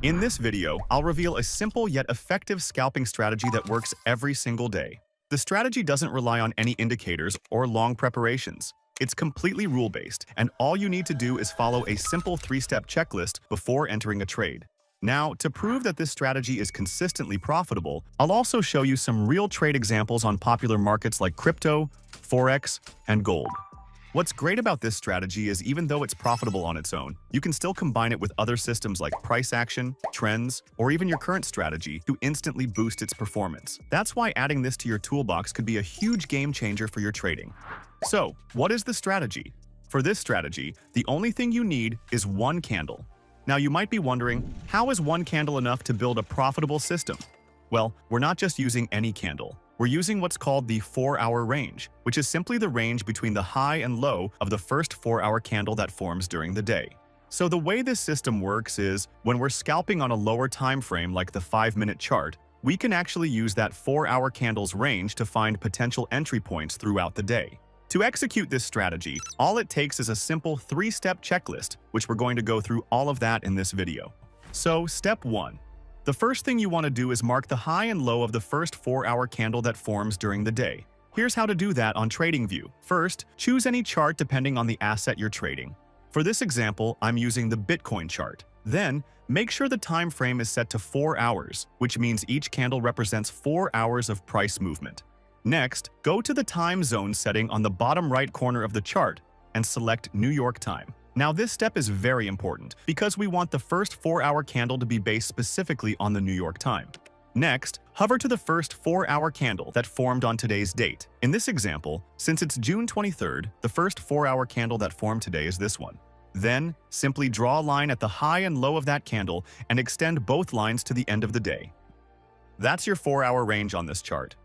In this video, I'll reveal a simple yet effective scalping strategy that works every single day. The strategy doesn't rely on any indicators or long preparations. It's completely rule-based, and all you need to do is follow a simple three-step checklist before entering a trade. Now, to prove that this strategy is consistently profitable, I'll also show you some real trade examples on popular markets like crypto, forex, and gold. What's great about this strategy is even though it's profitable on its own, you can still combine it with other systems like price action, trends, or even your current strategy to instantly boost its performance. That's why adding this to your toolbox could be a huge game changer for your trading. So, what is the strategy? For this strategy, the only thing you need is one candle. Now you might be wondering, how is one candle enough to build a profitable system? Well, we're not just using any candle. We're using what's called the 4-hour range, which is simply the range between the high and low of the first 4-hour candle that forms during the day. So the way this system works is, when we're scalping on a lower time frame like the 5-minute chart, we can actually use that 4-hour candle's range to find potential entry points throughout the day. To execute this strategy, all it takes is a simple 3-step checklist, which we're going to go through all of that in this video. So, step 1. The first thing you want to do is mark the high and low of the first 4-hour candle that forms during the day. Here's how to do that on TradingView. First, choose any chart depending on the asset you're trading. For this example, I'm using the Bitcoin chart. Then, make sure the time frame is set to 4 hours, which means each candle represents 4 hours of price movement. Next, go to the time zone setting on the bottom right corner of the chart and select New York time. Now this step is very important because we want the first 4-hour candle to be based specifically on the New York time. Next, hover to the first 4-hour candle that formed on today's date. In this example, since it's June 23rd, the first 4-hour candle that formed today is this one. Then, simply draw a line at the high and low of that candle and extend both lines to the end of the day. That's your 4-hour range on this chart.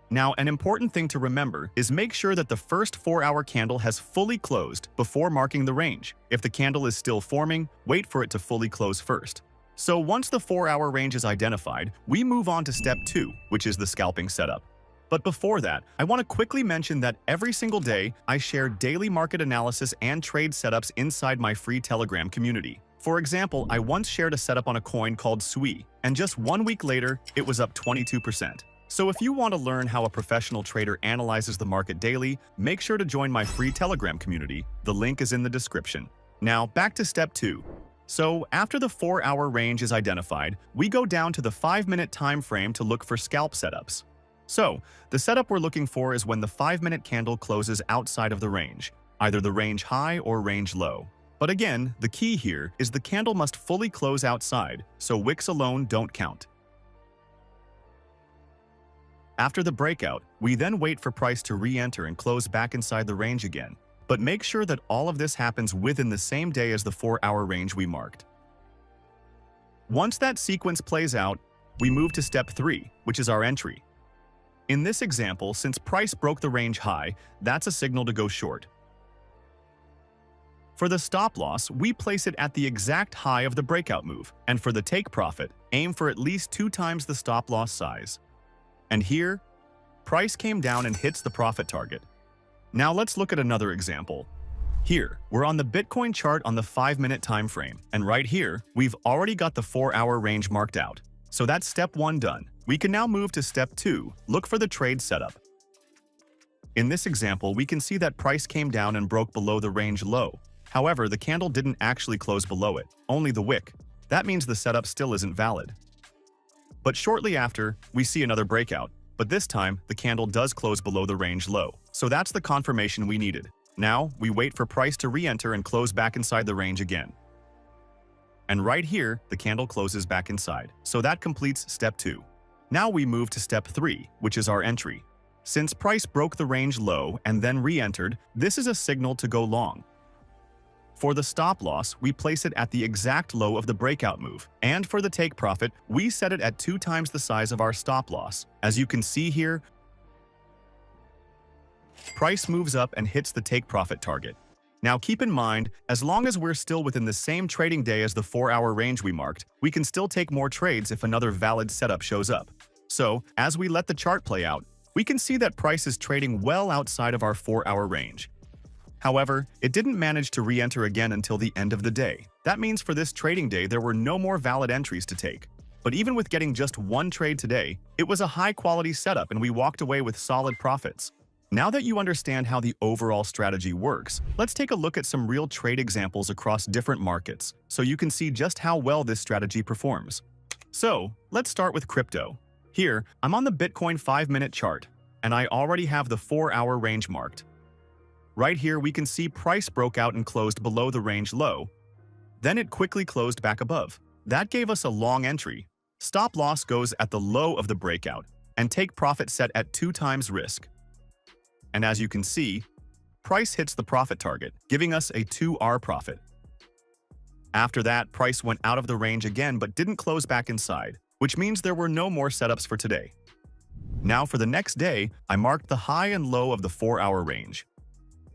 Now, an important thing to remember is make sure that the first 4-hour candle has fully closed before marking the range. If the candle is still forming, wait for it to fully close first. So once the 4-hour range is identified, we move on to step 2, which is the scalping setup. But before that, I want to quickly mention that every single day, I share daily market analysis and trade setups inside my free Telegram community. For example, I once shared a setup on a coin called SUI, and just 1 week later, it was up 22%. So if you want to learn how a professional trader analyzes the market daily, make sure to join my free Telegram community. The link is in the description. Now, back to step 2. So after the 4-hour range is identified, we go down to the 5-minute time frame to look for scalp setups. So, the setup we're looking for is when the 5-minute candle closes outside of the range, either the range high or range low. But again, the key here is the candle must fully close outside, so wicks alone don't count. After the breakout, we then wait for price to re-enter and close back inside the range again. But make sure that all of this happens within the same day as the 4-hour range we marked. Once that sequence plays out, we move to step 3, which is our entry. In this example, since price broke the range high, that's a signal to go short. For the stop loss, we place it at the exact high of the breakout move, and for the take profit, aim for at least 2 times the stop loss size. And here, price came down and hits the profit target. Now let's look at another example. Here, we're on the Bitcoin chart on the 5-minute time frame, and right here, we've already got the 4-hour range marked out. So that's step 1 done. We can now move to step 2, look for the trade setup. In this example, we can see that price came down and broke below the range low. However, the candle didn't actually close below it, only the wick. That means the setup still isn't valid. But shortly after, we see another breakout, but this time, the candle does close below the range low. So that's the confirmation we needed. Now, we wait for price to re-enter and close back inside the range again. And right here, the candle closes back inside. So that completes step 2. Now we move to step 3, which is our entry. Since price broke the range low and then re-entered, this is a signal to go long. For the stop loss, we place it at the exact low of the breakout move, and for the take profit, we set it at 2 times the size of our stop loss. As you can see here, price moves up and hits the take profit target. Now keep in mind, as long as we're still within the same trading day as the 4-hour range we marked, we can still take more trades if another valid setup shows up. So, as we let the chart play out, we can see that price is trading well outside of our 4-hour range. However, it didn't manage to re-enter again until the end of the day. That means for this trading day, there were no more valid entries to take. But even with getting just one trade today, it was a high-quality setup and we walked away with solid profits. Now that you understand how the overall strategy works, let's take a look at some real trade examples across different markets so you can see just how well this strategy performs. So, let's start with crypto. Here, I'm on the Bitcoin 5-minute chart, and I already have the 4-hour range marked. Right here, we can see price broke out and closed below the range low. Then it quickly closed back above. That gave us a long entry. Stop loss goes at the low of the breakout, and take profit set at 2 times risk. And as you can see, price hits the profit target, giving us a 2R profit. After that, price went out of the range again but didn't close back inside, which means there were no more setups for today. Now for the next day, I marked the high and low of the 4-hour range.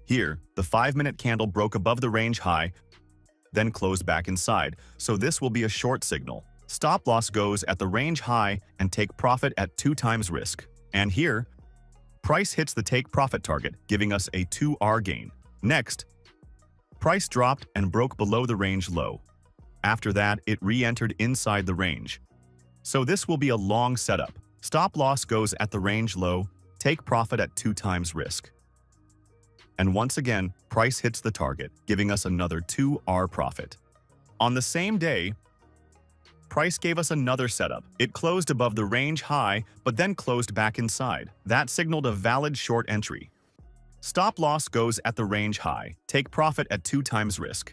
Here, the 5-minute candle broke above the range high, then closed back inside, so this will be a short signal. Stop loss goes at the range high and take profit at 2 times risk. And here, price hits the take profit target, giving us a 2R gain. Next, price dropped and broke below the range low. After that, it re-entered inside the range. So this will be a long setup. Stop loss goes at the range low, take profit at 2 times risk. And once again, price hits the target, giving us another 2R profit. On the same day, price gave us another setup. It closed above the range high, but then closed back inside. That signaled a valid short entry. Stop loss goes at the range high, take profit at 2 times risk.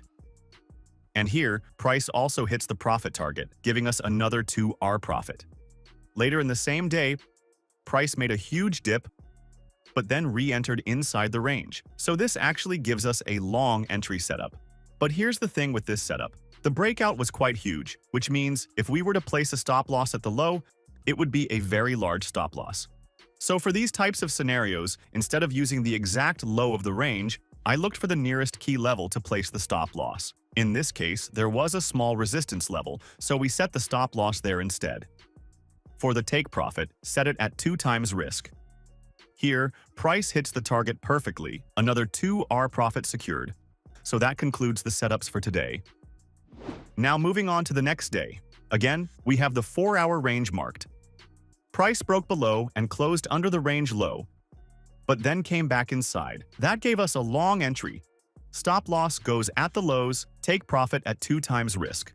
And here, price also hits the profit target, giving us another 2R profit. Later in the same day, price made a huge dip, but then re-entered inside the range. So this actually gives us a long entry setup. But here's the thing with this setup. The breakout was quite huge, which means if we were to place a stop loss at the low, it would be a very large stop loss. So for these types of scenarios, instead of using the exact low of the range, I looked for the nearest key level to place the stop loss. In this case, there was a small resistance level, so we set the stop loss there instead. For the take profit, set it at 2 times risk. Here, price hits the target perfectly, another 2R profit secured. So that concludes the setups for today. Now moving on to the next day. Again, we have the 4-hour range marked. Price broke below and closed under the range low, but then came back inside. That gave us a long entry. Stop loss goes at the lows, take profit at 2 times risk.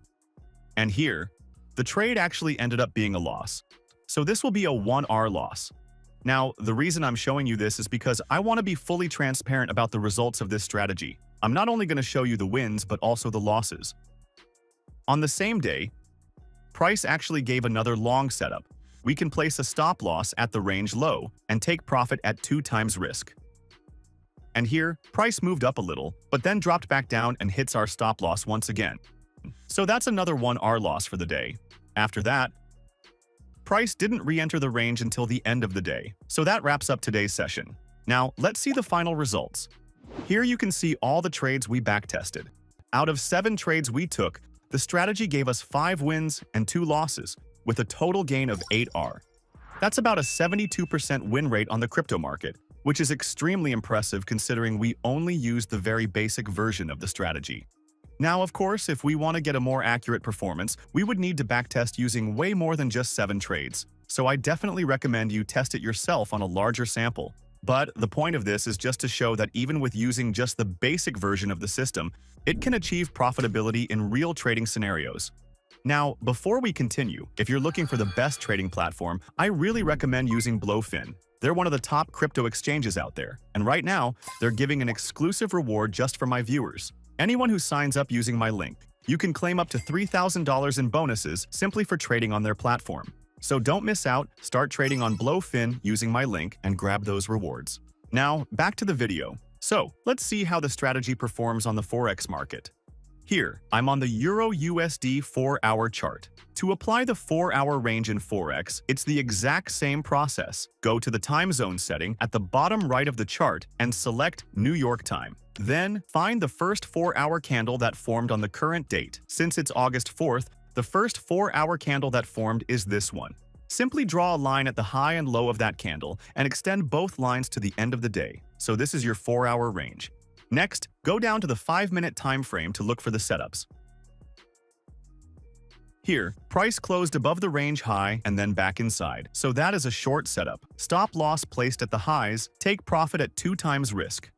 And here, the trade actually ended up being a loss. So this will be a 1R loss. Now, the reason I'm showing you this is because I want to be fully transparent about the results of this strategy. I'm not only going to show you the wins, but also the losses. On the same day, price actually gave another long setup. We can place a stop loss at the range low and take profit at 2 times risk. And here, price moved up a little, but then dropped back down and hits our stop loss once again. So that's another 1R loss for the day. After that, price didn't re-enter the range until the end of the day. So that wraps up today's session. Now, let's see the final results. Here you can see all the trades we backtested. Out of 7 trades we took, the strategy gave us 5 wins and 2 losses, with a total gain of 8R. That's about a 72% win rate on the crypto market, which is extremely impressive considering we only used the very basic version of the strategy. Now, of course, if we want to get a more accurate performance, we would need to backtest using way more than just 7 trades. So I definitely recommend you test it yourself on a larger sample. But the point of this is just to show that even with using just the basic version of the system, it can achieve profitability in real trading scenarios. Now, before we continue, if you're looking for the best trading platform, I really recommend using Blowfin. They're one of the top crypto exchanges out there, and right now, they're giving an exclusive reward just for my viewers. Anyone who signs up using my link, you can claim up to $3,000 in bonuses simply for trading on their platform. So don't miss out, start trading on Blowfin using my link and grab those rewards. Now, back to the video. So, let's see how the strategy performs on the Forex market. Here, I'm on the Euro-USD 4-hour chart. To apply the 4-hour range in Forex, it's the exact same process. Go to the time zone setting at the bottom right of the chart and select New York time. Then, find the first 4-hour candle that formed on the current date. Since it's August 4th, the first 4-hour candle that formed is this one. Simply draw a line at the high and low of that candle and extend both lines to the end of the day. So this is your 4-hour range. Next, go down to the 5-minute time frame to look for the setups. Here, price closed above the range high and then back inside, so that is a short setup. Stop loss placed at the highs, take profit at 2 times risk.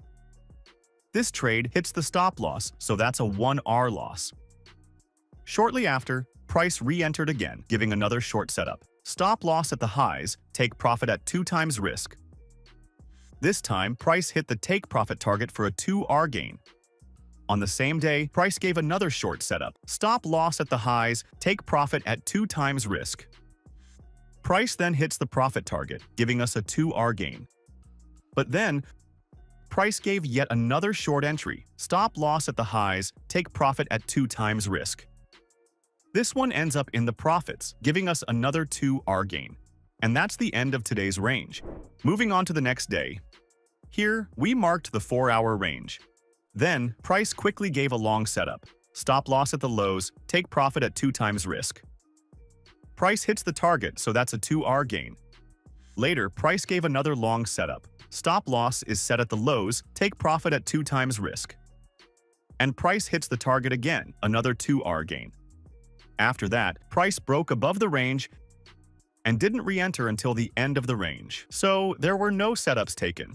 This trade hits the stop loss, so that's a 1R loss. Shortly after, price re-entered again, giving another short setup. Stop loss at the highs, take profit at 2 times risk. This time, price hit the take profit target for a 2R gain. On the same day, price gave another short setup. Stop loss at the highs, take profit at 2 times risk. Price then hits the profit target, giving us a 2R gain. But then, price gave yet another short entry. Stop loss at the highs, take profit at 2 times risk. This one ends up in the profits, giving us another 2R gain. And that's the end of today's range. Moving on to the next day. Here, we marked the 4-hour range. Then, price quickly gave a long setup. Stop loss at the lows, take profit at 2 times risk. Price hits the target, so that's a 2R gain. Later, price gave another long setup. Stop loss is set at the lows, take profit at 2 times risk. And price hits the target again, another 2R gain. After that, price broke above the range and didn't re-enter until the end of the range, so there were no setups taken.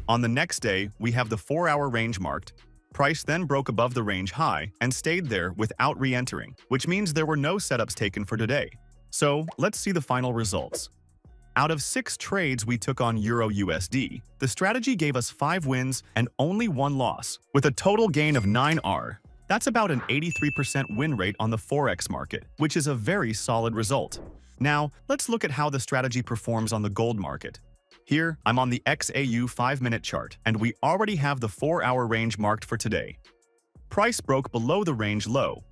On the next day, we have the 4-hour range marked. Price then broke above the range high and stayed there without re-entering, which means there were no setups taken for today. So, let's see the final results. Out of 6 trades we took on Euro-USD, the strategy gave us 5 wins and only 1 loss, with a total gain of 9R. That's about an 83% win rate on the Forex market, which is a very solid result. Now, let's look at how the strategy performs on the gold market. Here, I'm on the XAU 5-minute chart, and we already have the 4-hour range marked for today. Price broke below the range low.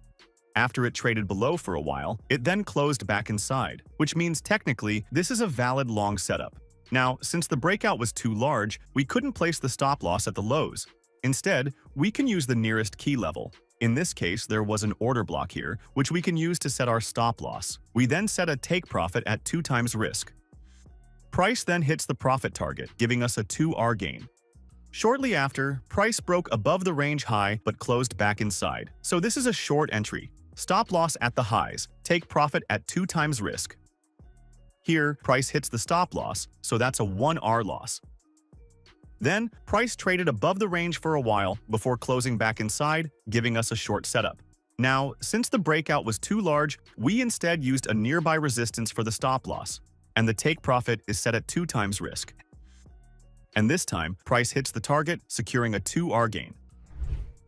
After it traded below for a while, it then closed back inside, which means technically this is a valid long setup. Now, since the breakout was too large, we couldn't place the stop loss at the lows. Instead, we can use the nearest key level. In this case, there was an order block here, which we can use to set our stop loss. We then set a take profit at 2 times risk. Price then hits the profit target, giving us a 2R gain. Shortly after, price broke above the range high but closed back inside, so this is a short entry. Stop loss at the highs, take profit at 2 times risk. Here, price hits the stop loss, so that's a 1R loss. Then, price traded above the range for a while before closing back inside, giving us a short setup. Now, since the breakout was too large, we instead used a nearby resistance for the stop loss, and the take profit is set at 2 times risk. And this time, price hits the target, securing a 2R gain.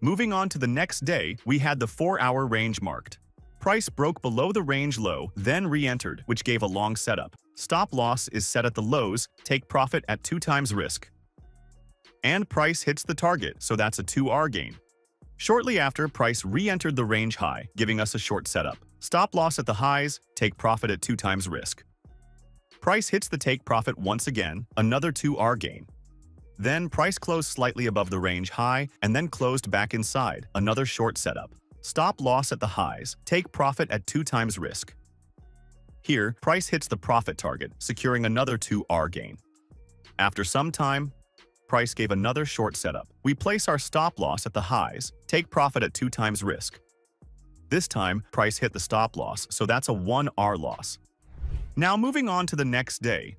Moving on to the next day, we had the 4-hour range marked. Price broke below the range low, then re-entered, which gave a long setup. Stop loss is set at the lows, take profit at 2 times risk. And price hits the target, so that's a 2R gain. Shortly after, price re-entered the range high, giving us a short setup. Stop loss at the highs, take profit at 2 times risk. Price hits the take profit once again, another 2R gain. Then price closed slightly above the range high and then closed back inside, another short setup. Stop loss at the highs, take profit at 2 times risk. Here, price hits the profit target, securing another 2R gain. After some time, price gave another short setup. We place our stop loss at the highs, take profit at 2 times risk. This time, price hit the stop loss, so that's a 1R loss. Now moving on to the next day.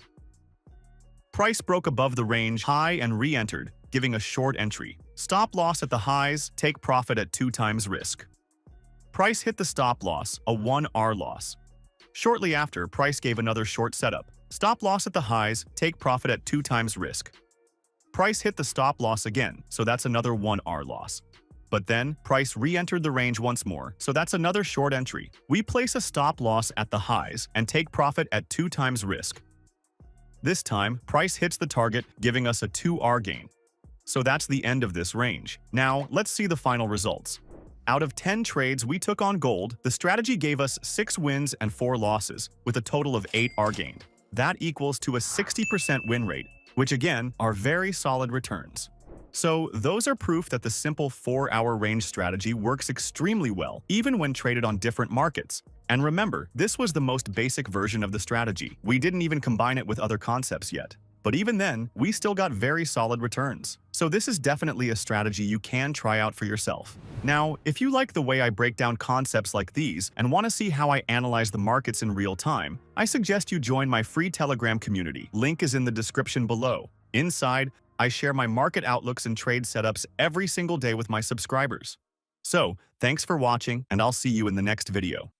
Price broke above the range high and re-entered, giving a short entry. Stop loss at the highs, take profit at 2 times risk. Price hit the stop loss, a 1R loss. Shortly after, price gave another short setup. Stop loss at the highs, take profit at 2 times risk. Price hit the stop loss again, so that's another 1R loss. But then, price re-entered the range once more, so that's another short entry. We place a stop loss at the highs and take profit at 2 times risk. This time, price hits the target, giving us a 2R gain. So that's the end of this range. Now, let's see the final results. Out of 10 trades we took on gold, the strategy gave us 6 wins and 4 losses, with a total of 8R gained. That equals to a 60% win rate, which again are very solid returns. So those are proof that the simple 4-hour range strategy works extremely well, even when traded on different markets. And remember, this was the most basic version of the strategy. We didn't even combine it with other concepts yet. But even then, we still got very solid returns. So this is definitely a strategy you can try out for yourself. Now, if you like the way I break down concepts like these and want to see how I analyze the markets in real time, I suggest you join my free Telegram community. Link is in the description below. Inside, I share my market outlooks and trade setups every single day with my subscribers. So, thanks for watching, and I'll see you in the next video.